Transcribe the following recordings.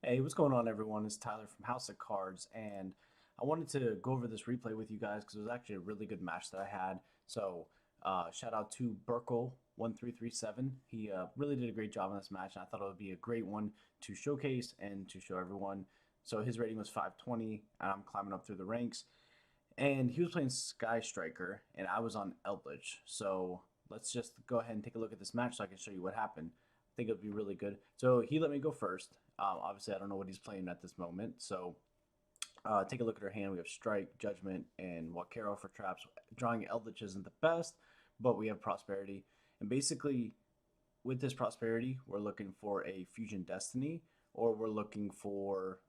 Hey, what's going on, everyone? It's Tyler from House of Cards, and I wanted to go over this replay with you guys because it was actually a really good match that I had. So, shout out to Burkle1337. He really did a great job in this match, and I thought it would be a great one to showcase and to show everyone. So, his rating was 520, and I'm climbing up through the ranks. And he was playing Sky Striker, and I was on Eldlich. So, let's just go ahead and take a look at this match so I can show you what happened. I think it would be really good. So, he let me go first. Obviously, I don't know what he's playing at this moment. So take a look at her hand. We have Strike, Judgment, and Wakero for traps. Drawing Eldlich isn't the best, but we have Prosperity. And basically, with this Prosperity, we're looking for a Fusion Destiny, or we're looking for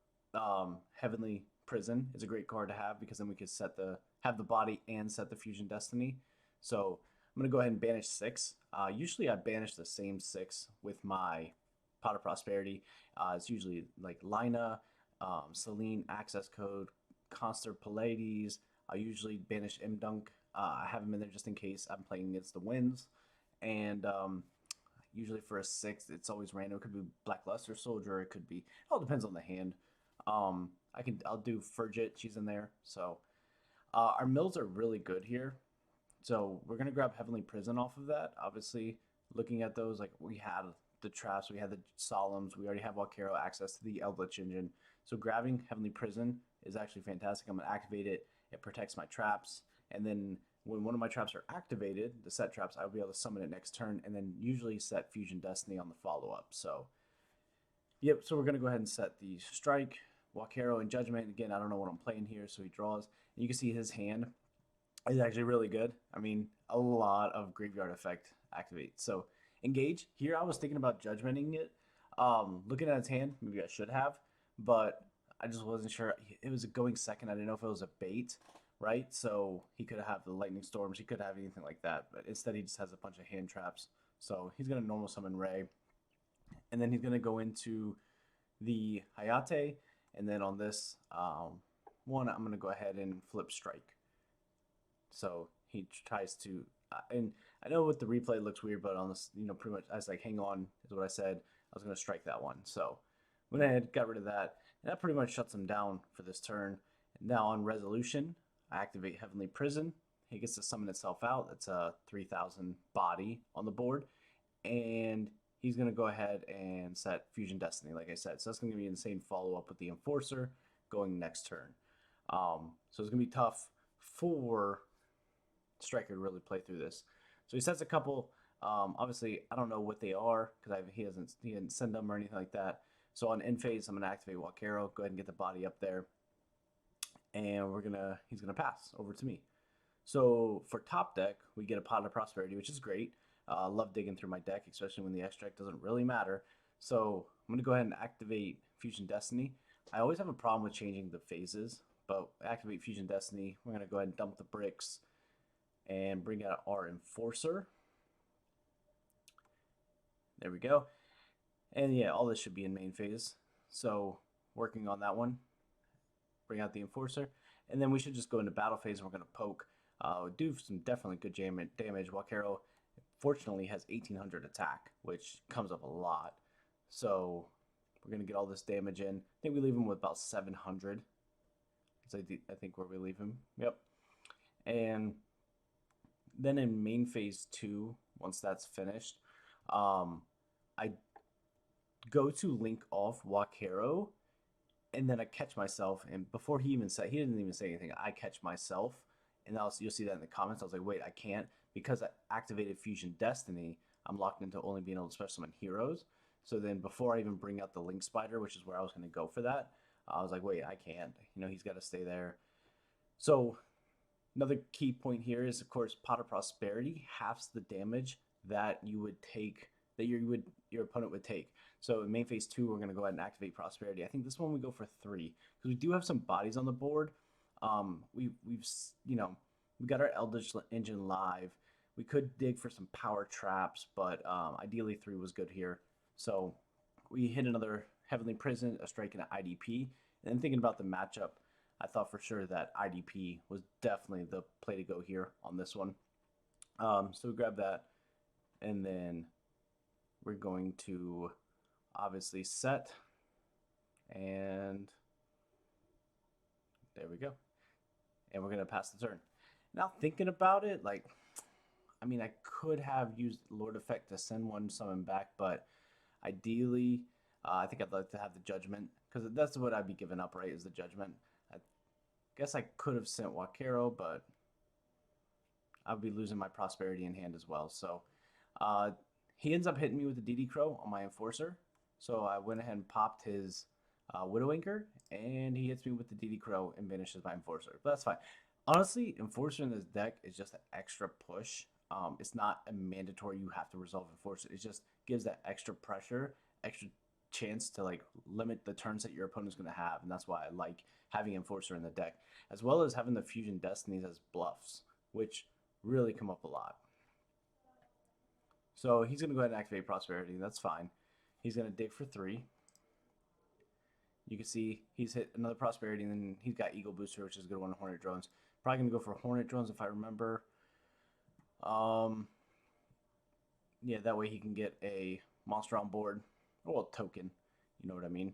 Heavenly Prison. It's a great card to have because then we could have the body and set the Fusion Destiny. So I'm gonna go ahead and banish 6. Usually I banish the same 6 with my Pot of Prosperity. It's usually like Lina, Celine, Access Code, Conster Pallades. I usually banish Imdunk. I have him in there just in case I'm playing against the Winds. And usually for a 6, it's always random. It could be Blackluster Soldier. It could be, it all depends on the hand. I'll do Furgit. She's in there. So our mills are really good here. So we're gonna grab Heavenly Prison off of that. Obviously, looking at those, like we had the traps, we had the solemns, we already have Walkero access to the Eldlich engine. So grabbing Heavenly Prison is actually fantastic. I'm gonna activate it. It protects my traps, and then when one of my traps are activated, the set traps, I'll be able to summon it next turn, and then usually set Fusion Destiny on the follow up. So yep. So we're gonna go ahead and set the Strike, Walkero, and Judgment. Again, I don't know what I'm playing here, so he draws, and you can see his hand is actually really good. I mean, a lot of graveyard effect activate. So engage. Here I was thinking about judgmenting it. Looking at his hand, maybe I should have, but I just wasn't sure. It was going second. I didn't know if it was a bait, right? So he could have the lightning storms. He could have anything like that, but instead he just has a bunch of hand traps. So he's gonna normal summon Ray, and then he's gonna go into the Hayate, and then on this one, I'm gonna go ahead and flip Strike. So he tries to, and I know with the replay it looks weird, but on this, pretty much I was like, hang on, is what I said. I was going to strike that one. So went ahead, got rid of that, and that pretty much shuts him down for this turn. Now on resolution, I activate Heavenly Prison. He gets to summon itself out. That's a 3,000 body on the board, and he's going to go ahead and set Fusion Destiny, like I said. So that's going to be an insane follow up with the Enforcer going next turn. So it's going to be tough for Striker to really play through this. So he sets a couple. Obviously, I don't know what they are because he didn't send them or anything like that. So on end phase, I'm gonna activate Walkero. Go ahead and get the body up there, and he's gonna pass over to me. So for top deck, we get a Pot of Prosperity, which is great. Love digging through my deck, especially when the extract doesn't really matter. So I'm gonna go ahead and activate Fusion Destiny. I always have a problem with changing the phases, but activate Fusion Destiny. We're gonna go ahead and dump the bricks and bring out our Enforcer. There we go. And yeah, all this should be in main phase. So working on that one, bring out the Enforcer. And then we should just go into battle phase and we're going to poke. Do some definitely good damage. Walkero fortunately has 1800 attack, which comes up a lot. So we're going to get all this damage in. I think we leave him with about 700. I think where we leave him. Yep. And then in main phase 2, once that's finished, I go to link off Wakero, and then I catch myself. And before he didn't even say anything. I catch myself, and you'll see that in the comments. I was like, wait, I can't because I activated Fusion Destiny. I'm locked into only being able to special summon heroes. So then before I even bring out the Link Spider, which is where I was going to go for that, I was like, wait, I can't. He's got to stay there. So another key point here is, of course, Pot of Prosperity halves the damage that you would take, that your opponent would take. So in main phase 2, we're going to go ahead and activate Prosperity. I think this one we go for 3 because we do have some bodies on the board. We got our Eldlich engine live. We could dig for some power traps, but ideally 3 was good here. So we hit another Heavenly Prison, a Strike, and an IDP. And then thinking about the matchup, I thought for sure that IDP was definitely the play to go here on this one. So we grab that, and then we're going to obviously set And there we go. And we're going to pass the turn. Now, thinking about it, like, I mean, I could have used Lord Effect to send one summon back, but ideally, I think I'd like to have the Judgment, because that's what I'd be giving up, right, is the Judgment. I guess I could have sent Wakero, but I'd be losing my Prosperity in hand as well. So he ends up hitting me with the DD Crow on my Enforcer. So I went ahead and popped his Widow Anchor, and he hits me with the DD Crow and banishes my Enforcer. But that's fine. Honestly, Enforcer in this deck is just an extra push. It's not a mandatory you have to resolve Enforcer. It just gives that extra pressure, extra chance to like limit the turns that your opponent's going to have, and that's why I like having Enforcer in the deck, as well as having the Fusion Destinies as bluffs, which really come up a lot. So he's going to go ahead and activate Prosperity, and that's fine. He's going to dig for 3. You can see he's hit another Prosperity, and then he's got Eagle Booster, which is a good one, Hornet Drones. Probably going to go for Hornet Drones if I remember. Yeah, that way he can get a monster on board. Well, token. You know what I mean.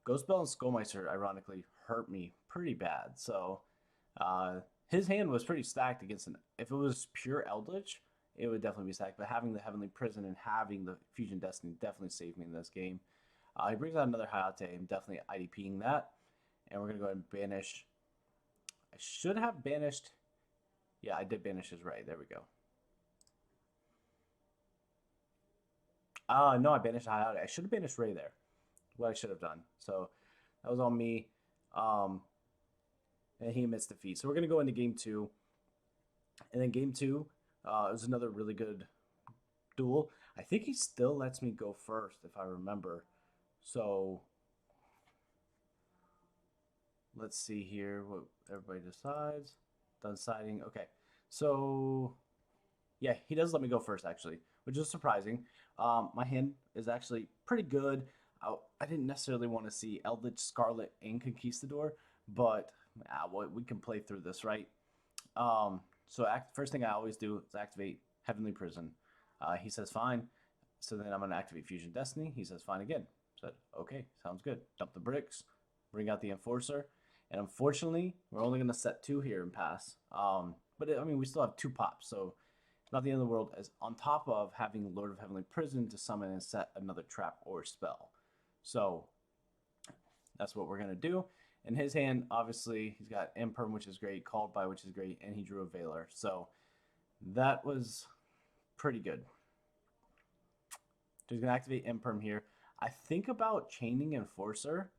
Ghost Bell and Skullmeister, ironically, hurt me pretty bad. So his hand was pretty stacked against an... If it was pure Eldlich, it would definitely be stacked. But having the Heavenly Prison and having the Fusion Destiny definitely saved me in this game. He brings out another Hayate. I'm definitely IDPing that. And we're going to go ahead and banish. I should have banished... Yeah, I did banish his Ray. There we go. No, I banished Hayate. I should have banished Ray there. What I should have done. So that was on me. And he missed defeat. So we're going to go into game 2. And then game 2 was another really good duel. I think he still lets me go first, if I remember. So let's see here what everybody decides. Done siding. Okay. So yeah, he does let me go first, actually, which is surprising. My hand is actually pretty good. I didn't necessarily want to see Eldlich, Scarlet, and Conquistador, but we can play through this, right? So first thing I always do is activate Heavenly Prison. He says fine. So then I'm going to activate Fusion Destiny. He says fine again. Said, okay, sounds good. Dump the bricks, bring out the Enforcer. And unfortunately, we're only going to set 2 here and pass. But I mean, we still have 2 pops, so not the end of the world, as on top of having Lord of Heavenly Prison to summon and set another trap or spell. So that's what we're going to do. In his hand, obviously, he's got Imperm, which is great, Called By, which is great, and he drew a Valor. So that was pretty good. So he's going to activate Imperm here. I think about chaining Enforcer,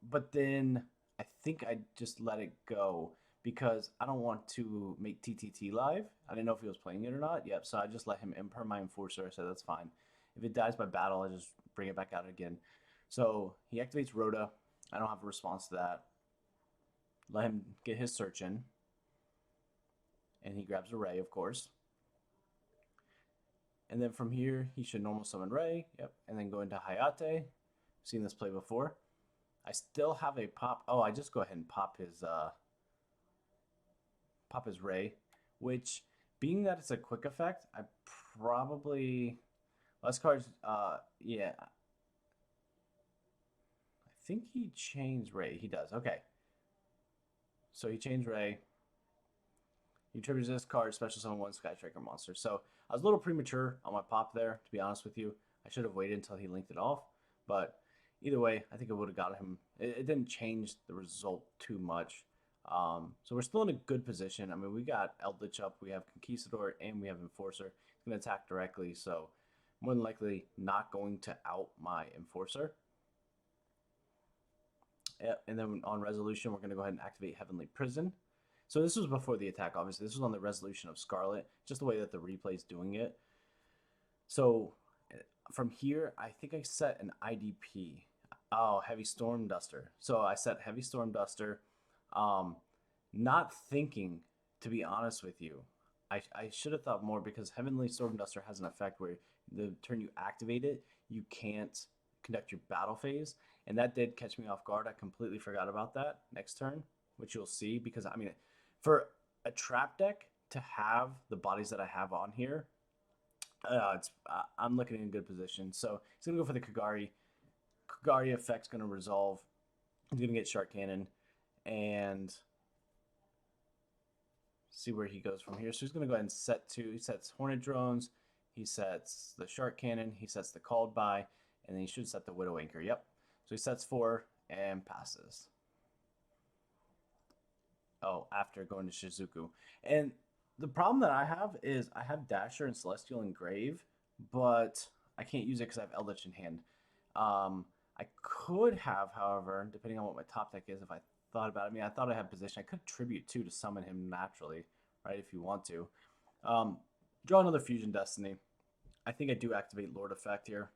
but then I think I just let it go because I don't want to make TTT live. I didn't know if he was playing it or not. Yep, so I just let him Imperm my Enforcer. I said that's fine. If it dies by battle, I just bring it back out again. So he activates Rhoda. I don't have a response to that. Let him get his search in. And he grabs a Ray, of course. And then from here, he should normal summon Ray. Yep. And then go into Hayate. Seen this play before. I still have a pop. Oh, I just go ahead and pop his Ray. Which, being that it's a quick effect, I probably... Last cards, yeah. I think he chains Ray. He does. Okay. So he chains Ray. He tributes this card, special summon 1 Sky Striker monster. So I was a little premature on my pop there, to be honest with you. I should have waited until he linked it off. But either way, I think it would have got him. It didn't change the result too much. So we're still in a good position. I mean, we got Eldlich up, we have Conquistador, and we have Enforcer. He's going to attack directly, so more than likely not going to out my Enforcer. And then on resolution, we're going to go ahead and activate Heavenly Prison. So this was before the attack, obviously. This was on the resolution of Scarlet, just the way that the replay is doing it. So from here, I think I set an IDP. Oh, Heavy Storm Duster. So I set Heavy Storm Duster, not thinking, to be honest with you. I should have thought more because Heavenly Storm Duster has an effect where the turn you activate it, you can't conduct your battle phase. And that did catch me off guard. I completely forgot about that next turn, which you'll see. Because, I mean, for a trap deck to have the bodies that I have on here, I'm looking in a good position. So he's going to go for the Kagari. Kagari effect's going to resolve. He's going to get Shark Cannon and see where he goes from here. So he's going to go ahead and set 2. He sets Hornet Drones. He sets the Shark Cannon. He sets the Called By. And then he should set the Widow Anchor. Yep. So he sets 4 and passes. Oh, after going to Shizuku. And the problem that I have is I have Dasher and Celestial Engrave, but I can't use it because I have Eldlich in hand. I could have, however, depending on what my top deck is, if I thought about it. I mean, I thought I had position. I could Tribute 2 to summon him naturally, right, if you want to. Draw another Fusion Destiny. I think I do activate Lord Effect here.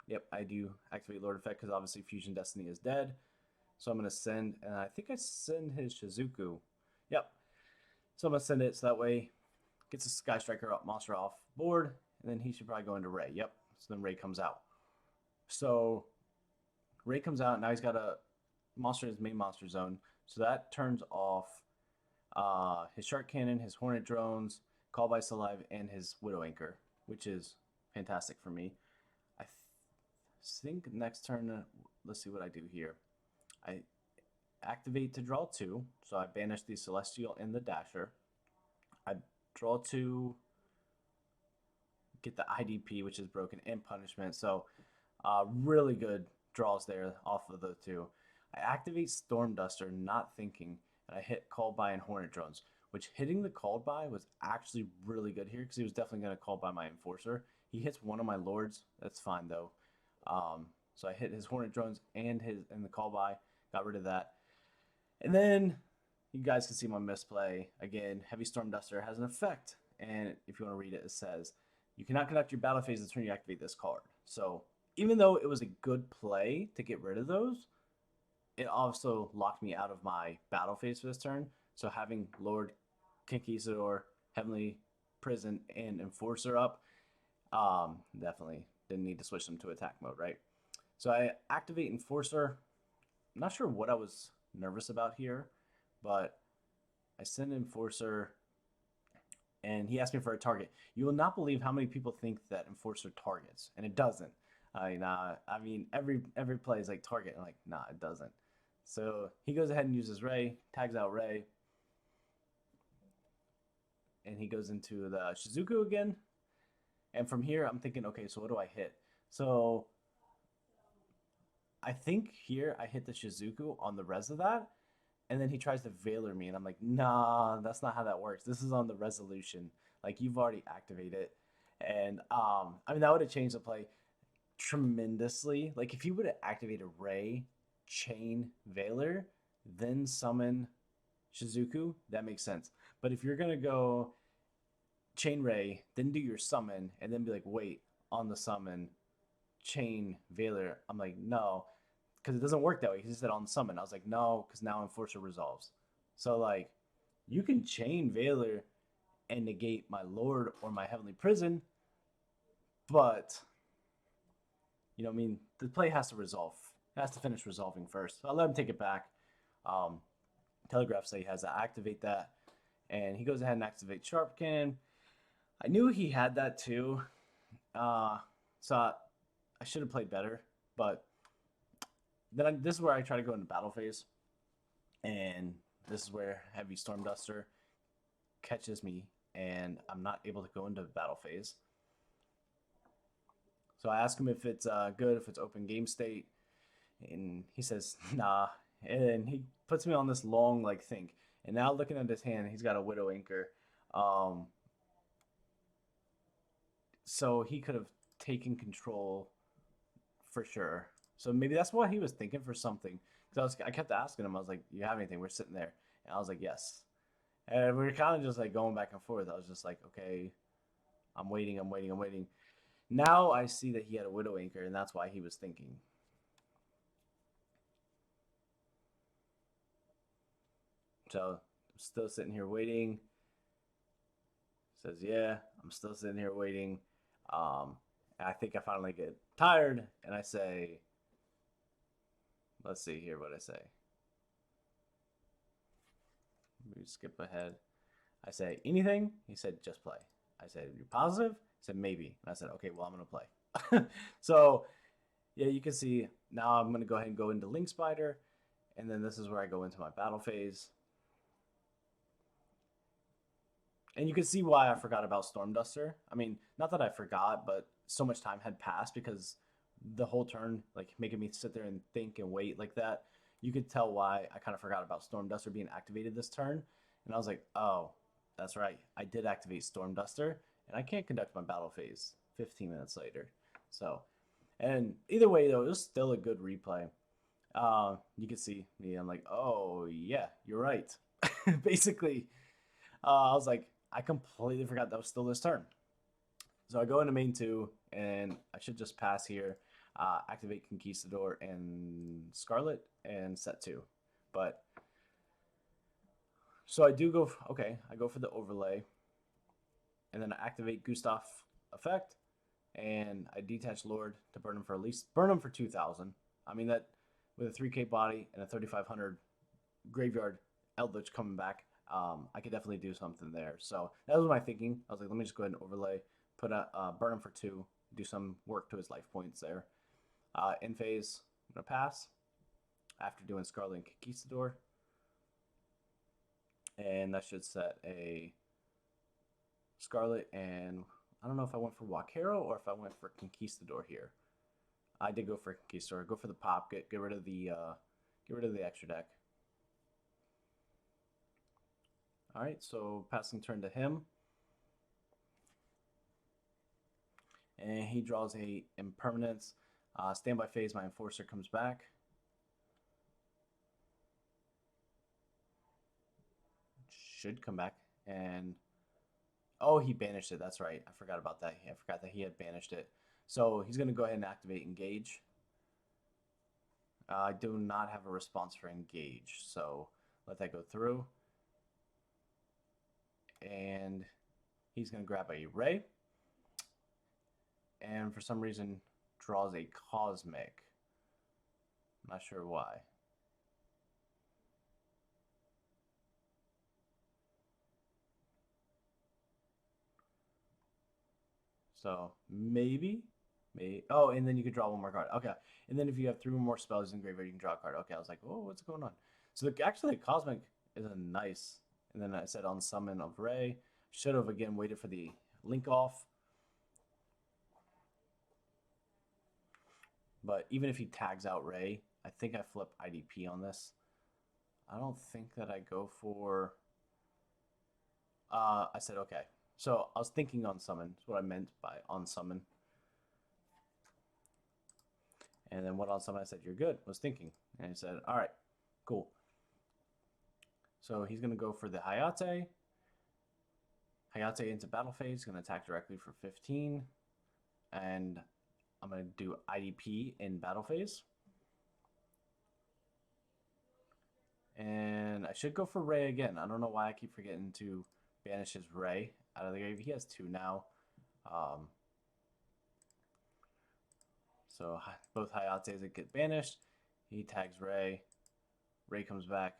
Yep, I do activate Lord Effect because obviously Fusion Destiny is dead. So I'm going to send, and I think I send his Shizuku. Yep. So I'm going to send it so that way gets a Sky Striker monster off board, and then he should probably go into Ray. Yep. So then Ray comes out. So Ray comes out, now he's got a monster in his main monster zone. So that turns off his Shark Cannon, his Hornet Drones, Call by Salive, and his Widow Anchor, which is fantastic for me. I think next turn, let's see what I do here. I activate to draw 2, so I banish the Celestial and the Dasher. I draw 2, get the IDP, which is broken, and punishment. So really good draws there off of the 2. I activate Storm Duster, not thinking, and I hit Called By and Hornet Drones, which hitting the Called By was actually really good here because he was definitely going to Call By my Enforcer. He hits one of my Lords. That's fine, though. So I hit his Hornet Drones and the Call By, got rid of that. And then you guys can see my misplay. Again, Heavy Storm Duster has an effect. And if you want to read it, it says, you cannot conduct your battle phase the turn you activate this card. So even though it was a good play to get rid of those, it also locked me out of my battle phase for this turn. So having Lord, Conquistador, Heavenly Prison, and Enforcer up, definitely didn't need to switch them to attack mode, right? So I activate Enforcer. I'm not sure what I was nervous about here, but I send Enforcer, and he asked me for a target. You will not believe how many people think that Enforcer targets, and it doesn't. I mean, every play is like target. I'm like, nah, it doesn't. So he goes ahead and uses Ray, tags out Ray, and he goes into the Shizuku again. And from here, I'm thinking, okay, so what do I hit? So I think here I hit the Shizuku on the res of that, and then he tries to Veiler me, and I'm like, nah, that's not how that works. This is on the resolution. Like, you've already activated it. And, I mean, that would have changed the play tremendously. Like, if you would have activated Ray, Chain, Veiler, then summon Shizuku, that makes sense. But if you're going to go Chain Ray, then do your summon, and then be like, wait, on the summon, Chain Veiler, I'm like, no, because it doesn't work that way. He said on the summon. I was like, no, because now Enforcer resolves. So, like, you can Chain Veiler and negate my Lord or my Heavenly Prison, but, you know what I mean? The play has to resolve. It has to finish resolving first. So I let him take it back. Telegraph say he has to activate that, and he goes ahead and activates Sharp Cannon. I knew he had that too, so I should have played better, but then this is where I try to go into battle phase, and this is where Heavy Storm Duster catches me, and I'm not able to go into battle phase. So I ask him if it's good, if it's open game state, and he says, nah, and he puts me on this long, like, think, and now looking at his hand, he's got a Widow Anchor, so he could have taken control for sure. So maybe that's what he was thinking for something. Because I kept asking him, I was like, you have anything? We're sitting there. And I was like, yes. And we were kind of just like going back and forth. I was just like, okay, I'm waiting. Now I see that he had a Widow Anchor, and that's why he was thinking. So I'm still sitting here waiting. Says, yeah, I'm still sitting here waiting. And I think I finally get tired, and I say, let's see here what I say. We skip ahead. I say, anything? He said, just play. I said, "You positive?" He said, "Maybe." And I said, "Okay, well, I'm gonna play." So yeah, you can see now I'm gonna go ahead and go into Link Spider, and then this is where I go into my battle phase. And you can see why I forgot about Storm Duster. I mean, not that I forgot, but so much time had passed because the whole turn, like making me sit there and think and wait like that, you could tell why I kind of forgot about Storm Duster being activated this turn. And I was like, oh, that's right. I did activate Storm Duster, and I can't conduct my battle phase 15 minutes later. So, and either way, though, it was still a good replay. You can see me. I'm like, oh, yeah, you're right. Basically, I was like, I completely forgot that was still this turn. So I go into main 2, and I should just pass here, activate Conquistador and Scarlet, and set 2. But, so I do go, okay, I go for the overlay, and then I activate Gustav effect, and I detach Lord to burn him for at least, burn him for 2,000. I mean, that, with a 3k body and a 3,500 graveyard Eldlich coming back, I could definitely do something there. So that was my thinking. I was like, let me just go ahead and overlay, put a burn him for 2, do some work to his life points there. In phase, I'm gonna pass after doing Scarlet and Conquistador, and that should set a Scarlet. And I don't know if I went for Wakero or if I went for Conquistador here. I did go for Conquistador. Go for the pop. Get rid of the extra deck. All right, so passing turn to him. And he draws a impermanence. Standby phase, my Enforcer comes back. Should come back. And, oh, he banished it. That's right. I forgot about that. I forgot that he had banished it. So he's going to go ahead and activate Engage. I do not have a response for Engage, so let that go through. And he's going to grab a Ray. And for some reason draws a Cosmic. I'm not sure why. So maybe. Oh, and then you could draw one more card. Okay. And then if you have 3 more spells in graveyard, you can draw a card. Okay, I was like, oh, what's going on? So actually, the Cosmic is a nice. And then I said on summon of Ray. Should have, again, waited for the link off. But even if he tags out Ray, I think I flip IDP on this. I don't think that I go for... I said, okay. So I was thinking on summon. That's what I meant by on summon. And then what on summon I said, you're good. I was thinking. And he said, all right, cool. So he's going to go for the Hayate. Hayate into battle phase. Going to attack directly for 15. And I'm going to do IDP in battle phase. And I should go for Ray again. I don't know why I keep forgetting to banish his Ray out of the grave. He has 2 now. So both Hayates that get banished. He tags Ray. Ray comes back.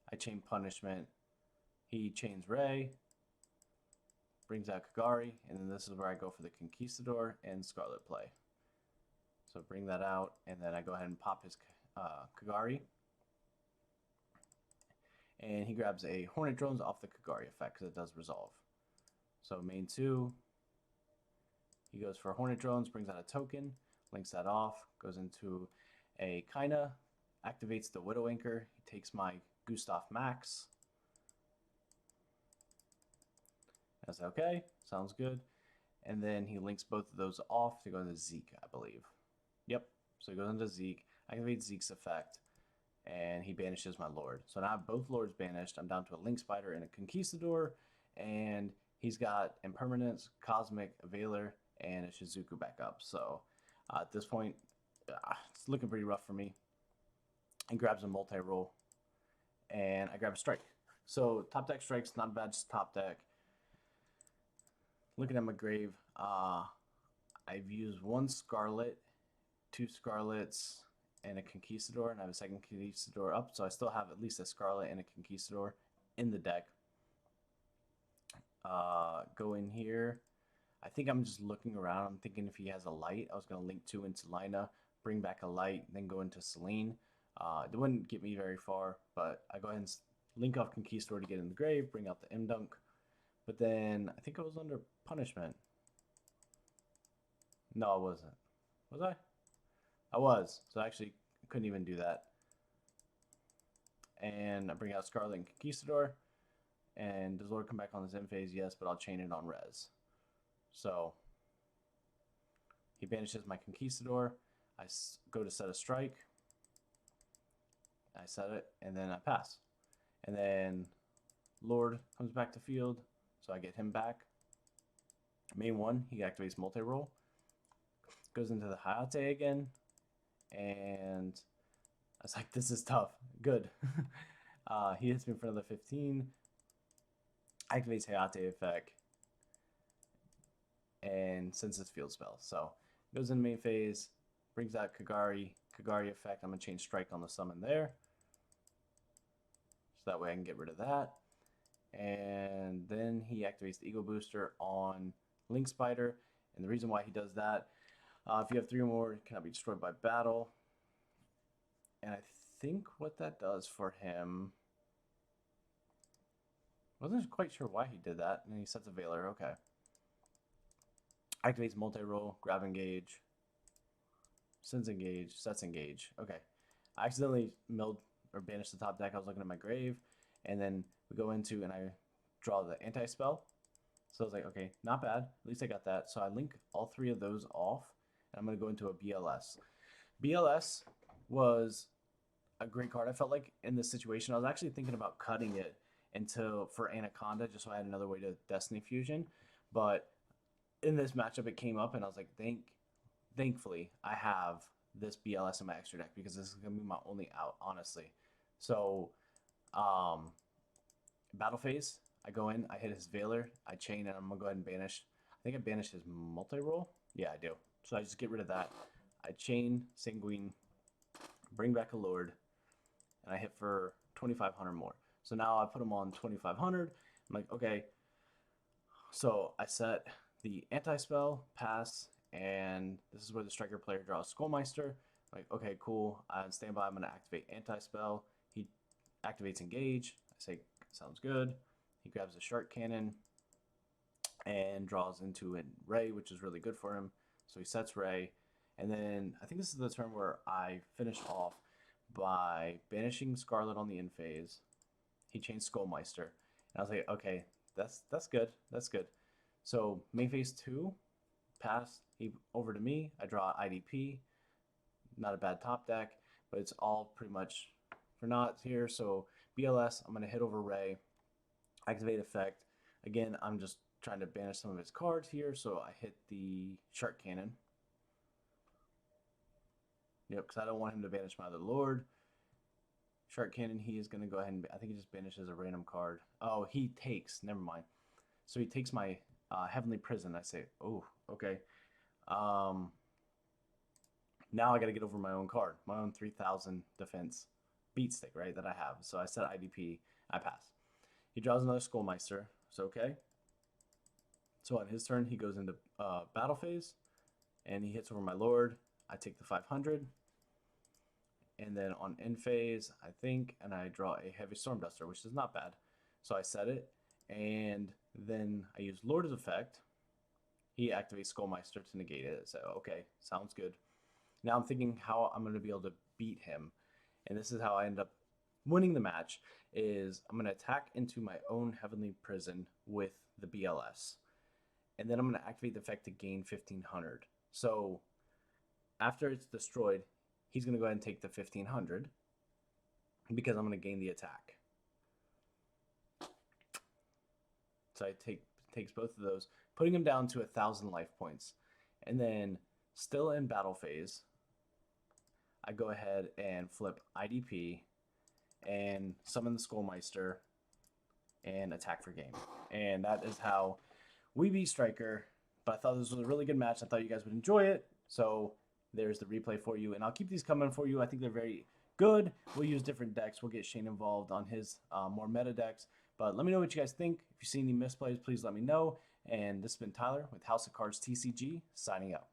I chain Punishment. He chains Ray. Brings out Kagari. And then this is where I go for the Conquistador and Scarlet play. So bring that out. And then I go ahead and pop his Kagari. And he grabs a Hornet Drones off the Kagari effect because it does resolve. So main 2. He goes for Hornet Drones, brings out a token. Links that off, goes into a Kaina, activates the Widow Anchor. He takes my Gustav Max. That's okay, sounds good. And then he links both of those off to go into Zeke, I believe. Yep, so he goes into Zeke, activates Zeke's effect, and he banishes my Lord. So now I have both Lords banished. I'm down to a Link Spider and a Conquistador, and he's got Impermanence, Cosmic, Veiler, and a Shizuku back up. So at this point, it's looking pretty rough for me. And grabs a multi-roll. And I grab a Strike. So top deck Strike's not bad, just top deck. Looking at my grave, I've used 1 Scarlet, 2 Scarlets, and a Conquistador. And I have a second Conquistador up. So I still have at least a Scarlet and a Conquistador in the deck. Go in here. I think I'm just looking around. I'm thinking if he has a light, I was going to link 2 into Lina, bring back a light, then go into Celine. It wouldn't get me very far, but I go ahead and link off Conquistador to get in the grave, bring out the M-Dunk. But then I think I was under punishment. No, I wasn't. Was I? I was. So I actually couldn't even do that. And I bring out Scarlet and Conquistador. And does Lord come back on this end phase? Yes, but I'll chain it on res. So he banishes my Conquistador. I go to set a strike. I set it, and then I pass. And then Lord comes back to field, so I get him back. Main 1, he activates multi-roll. Goes into the Hayate again. And I was like, this is tough. Good. He hits me for another 15. Activates Hayate effect. And sends his field spell. So goes in main phase. Brings out Kagari. Kagari effect. I'm going to change strike on the summon there. So that way I can get rid of that. And then he activates the Ego Booster on Link Spider. And the reason why he does that, if you have 3 or more, it cannot be destroyed by battle. And I think what that does for him, wasn't quite sure why he did that. And he sets a Veiler. Okay. Activates multi-roll, grab engage, sends engage, sets engage. Okay. I accidentally milled or banished the top deck. I was looking at my grave. And then we go into and I draw the anti-spell. So I was like, okay, not bad. At least I got that. So I link all 3 of those off. And I'm going to go into a BLS. BLS was a great card. I felt like in this situation, I was actually thinking about cutting it for Anaconda, just so I had another way to Destiny Fusion. But in this matchup, it came up, and I was like, thankfully, I have this BLS in my extra deck, because this is going to be my only out, honestly. So, battle phase, I go in, I hit his Veiler, I chain, and I'm going to go ahead and banish. I think I banished his multi-roll. Yeah, I do. So I just get rid of that. I chain, Sanguine, bring back a Lord, and I hit for 2,500 more. So now I put him on 2,500. I'm like, okay. So I set the anti-spell, pass, and this is where the striker player draws Skullmeister. I'm like, okay, cool. On standby, I'm going to activate anti-spell. He activates engage. I say, sounds good. He grabs a shark cannon and draws into a Ray, which is really good for him. So he sets Ray. And then I think this is the turn where I finish off by banishing Scarlet on the end phase. He changed Skullmeister. And I was like, okay, that's good. That's good. So main phase 2, pass, he over to me. I draw IDP. Not a bad top deck, but it's all pretty much for naught here. So BLS, I'm going to hit over Ray. Activate effect. Again, I'm just trying to banish some of his cards here. So I hit the Shark Cannon. Yep, because I don't want him to banish my other Lord. Shark Cannon, he is going to go ahead and, I think he just banishes a random card. Oh, he takes, never mind. So he takes my Heavenly Prison. I say, oh, okay. Now I got to get over my own card, my own 3,000 defense beat stick, right, that I have. So I set IDP, I pass. He draws another Skullmeister, so okay. So on his turn, he goes into battle phase, and he hits over my Lord. I take the 500. And then on end phase, I think, and I draw a Heavy Storm Duster, which is not bad. So I set it, and then I use Lord's effect. He activates Skullmeister to negate it. So, okay, sounds good. Now I'm thinking how I'm going to be able to beat him. And this is how I end up winning the match, is I'm going to attack into my own Heavenly Prison with the BLS. And then I'm going to activate the effect to gain 1,500. So after it's destroyed, he's going to go ahead and take the 1,500 because I'm going to gain the attack. So I takes both of those, putting him down to 1,000 life points. And then still in battle phase, I go ahead and flip IDP and summon the Skullmeister and attack for game. And that is how we beat Striker. But I thought this was a really good match. I thought you guys would enjoy it. So there's the replay for you. And I'll keep these coming for you. I think they're very good. We'll use different decks. We'll get Shane involved on his more meta decks. But let me know what you guys think. If you see any misplays, please let me know. And this has been Tyler with House of Cards TCG, signing out.